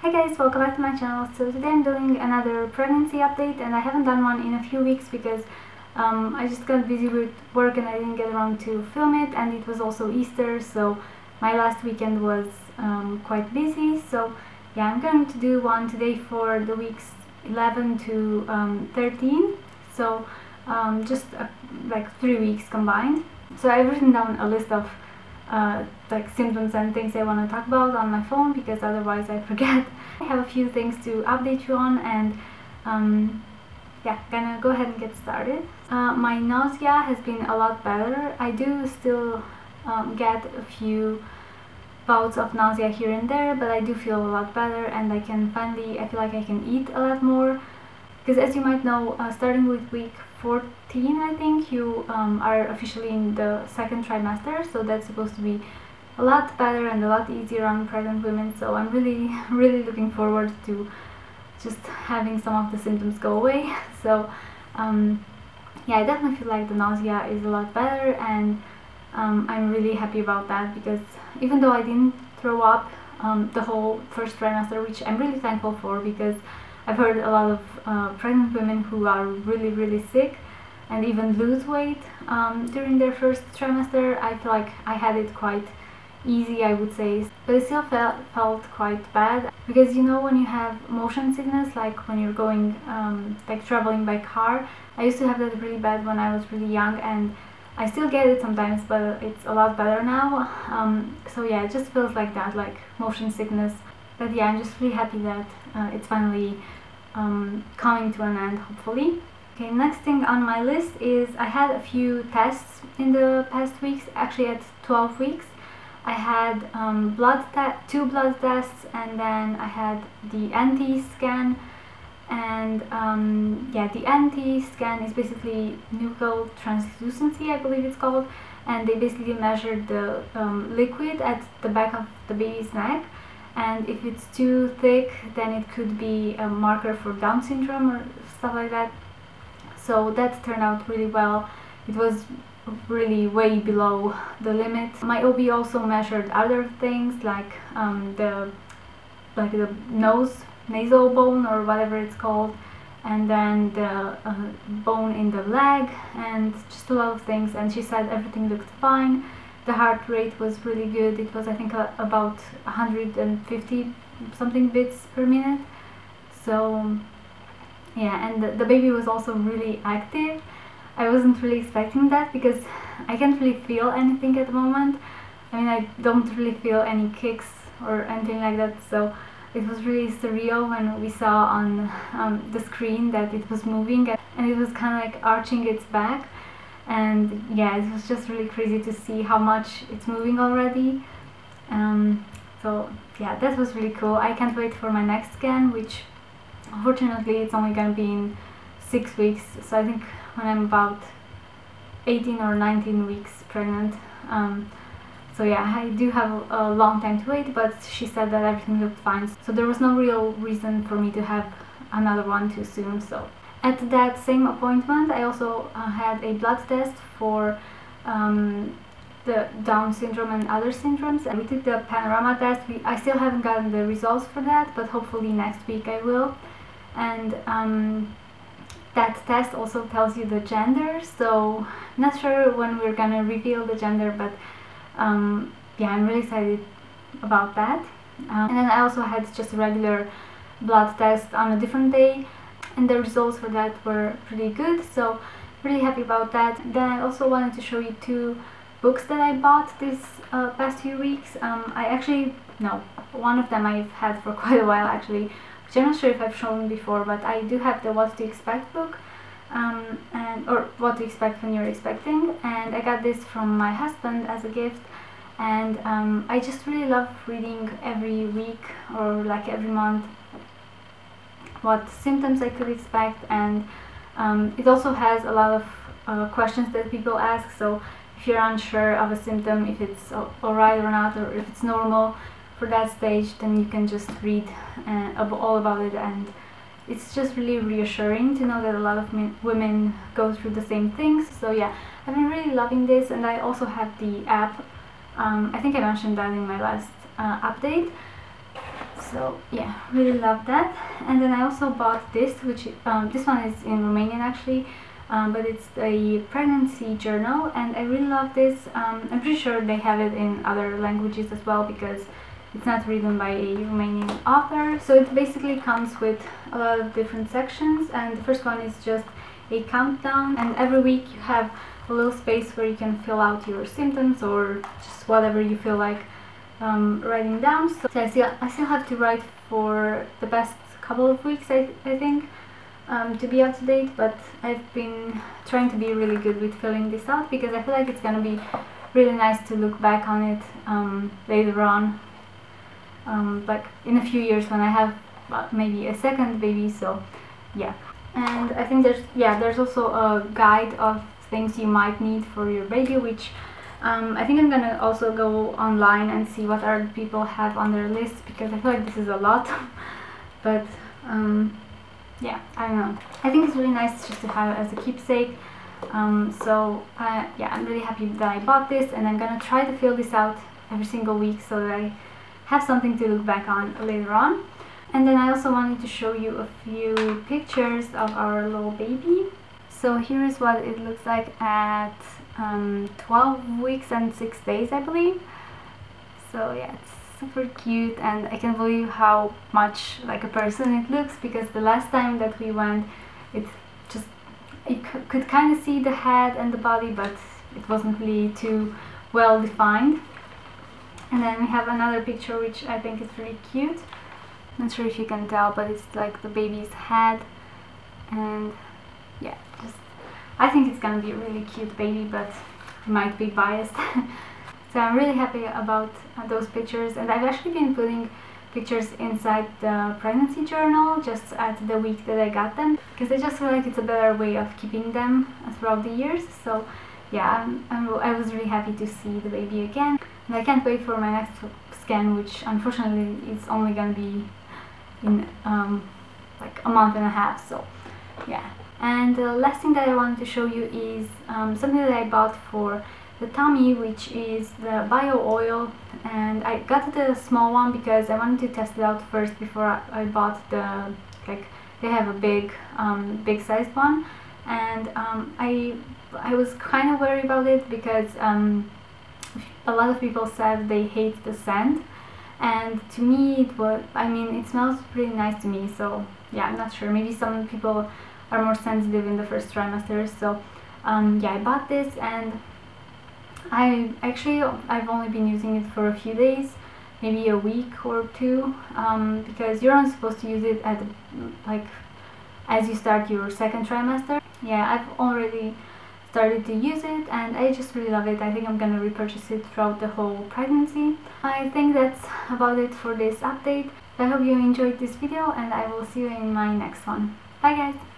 Hi guys, welcome back to my channel. So today I'm doing another pregnancy update, and I haven't done one in a few weeks because I just got busy with work and I didn't get around to film it, and it was also Easter, so my last weekend was quite busy. So yeah, I'm going to do one today for the weeks 11 to 13, so just like 3 weeks combined. So I've written down a list of like symptoms and things I want to talk about on my phone because otherwise I forget. I have a few things to update you on, and yeah, gonna go ahead and get started. My nausea has been a lot better. I do still get a few bouts of nausea here and there, but I do feel a lot better, and I feel like I can eat a lot more. Because as you might know, starting with week 14, I think, you are officially in the second trimester, so that's supposed to be a lot better and a lot easier on pregnant women. So I'm really looking forward to just having some of the symptoms go away. So yeah, I definitely feel like the nausea is a lot better, and I'm really happy about that, because even though I didn't throw up the whole first trimester, which I'm really thankful for, because I've heard a lot of pregnant women who are really sick and even lose weight during their first trimester. I feel like I had it quite easy, I would say, but it still felt quite bad, because you know, when you have motion sickness, like when you're going like traveling by car, I used to have that really bad when I was really young, and I still get it sometimes, but it's a lot better now. So yeah, it just feels like that, like motion sickness. But yeah, I'm just really happy that it's finally coming to an end, hopefully. Okay, next thing on my list is I had a few tests in the past weeks, actually at 12 weeks. I had two blood tests, and then I had the NT scan, and yeah, the NT scan is basically nuchal translucency, I believe it's called, and they basically measured the liquid at the back of the baby's neck, and if it's too thick, then it could be a marker for Down syndrome or stuff like that. So that turned out really well. It was really way below the limit. My OB also measured other things, like the nasal bone or whatever it's called, and then the bone in the leg, and just a lot of things, and she said everything looked fine. The heart rate was really good. It was, I think, about 150 something beats per minute. So yeah, and the baby was also really active. I wasn't really expecting that, because I can't really feel anything at the moment. I mean, I don't really feel any kicks or anything like that, so it was really surreal when we saw on the screen that it was moving, and it was kind of like arching its back, and yeah, it was just really crazy to see how much it's moving already. So yeah, that was really cool. I can't wait for my next scan, which unfortunately it's only gonna be in 6 weeks, so I think when I'm about 18 or 19 weeks pregnant. So yeah, I do have a long time to wait, but she said that everything looked fine, so there was no real reason for me to have another one too soon. So at that same appointment, I also had a blood test for the Down syndrome and other syndromes, and we took the Panorama test. I still haven't gotten the results for that, but hopefully next week I will. And that test also tells you the gender, so I'm not sure when we're gonna reveal the gender, but yeah, I'm really excited about that. And then I also had just a regular blood test on a different day, and the results for that were pretty good, so really happy about that. Then I also wanted to show you 2 books that I bought this past few weeks. One of them I've had for quite a while, actually, which I'm not sure if I've shown before, but I do have the What to Expect book, or What to Expect When You're Expecting, and I got this from my husband as a gift. And I just really love reading every week or like every month what symptoms I could expect, and it also has a lot of questions that people ask, so if you're unsure of a symptom, if it's alright or not, or if it's normal for that stage, then you can just read all about it, and it's just really reassuring to know that a lot of women go through the same things. So yeah, I've been really loving this, and I also have the app. I think I mentioned that in my last update. So yeah, really love that. And then I also bought this, which this one is in Romanian actually, but it's a pregnancy journal, and I really love this. I'm pretty sure they have it in other languages as well, because it's not written by a Romanian author. So it basically comes with a lot of different sections, and the first one is just a countdown, and every week you have a little space where you can fill out your symptoms or just whatever you feel like writing down. So I still have to write for the past couple of weeks, I think, to be up to date, but I've been trying to be really good with filling this out, because I feel like it's gonna be really nice to look back on it later on, like in a few years when I have maybe a second baby. So yeah. And I think there's also a guide of things you might need for your baby, which I think I'm gonna also go online and see what other people have on their list, because I feel like this is a lot. But yeah, I don't know. I think it's really nice just to have as a keepsake. So yeah, I'm really happy that I bought this, and I'm gonna try to fill this out every single week so that I have something to look back on later on. And then I also wanted to show you a few pictures of our little baby. So here is what it looks like at 12 weeks and 6 days, I believe. So yeah, it's super cute, and I can't believe how much like a person it looks, because the last time that we went, you could kind of see the head and the body, but it wasn't really too well defined. And then we have another picture which I think is really cute. Not sure if you can tell, but it's like the baby's head, and yeah, I think it's gonna be a really cute baby, but I might be biased. So I'm really happy about those pictures, and I've actually been putting pictures inside the pregnancy journal just at the week that I got them, because I just feel like it's a better way of keeping them throughout the years. So yeah, I was really happy to see the baby again, and I can't wait for my next scan, which unfortunately is only gonna be in like a month and a half. So yeah. And the last thing that I wanted to show you is something that I bought for the tummy, which is the bio oil, and I got the small one because I wanted to test it out first before I bought the, like, they have a big sized one, and I was kind of worried about it because a lot of people said they hate the scent. And to me it was, I mean, it smells pretty nice to me, so yeah, I'm not sure, maybe some people are more sensitive in the first trimester. So yeah, I bought this, and I've only been using it for a few days, maybe a week or two, because you're not supposed to use it at like as you start your second trimester. Yeah, I've already started to use it, and I just really love it. I think I'm gonna repurchase it throughout the whole pregnancy. I think that's about it for this update. I hope you enjoyed this video, and I will see you in my next one. Bye guys!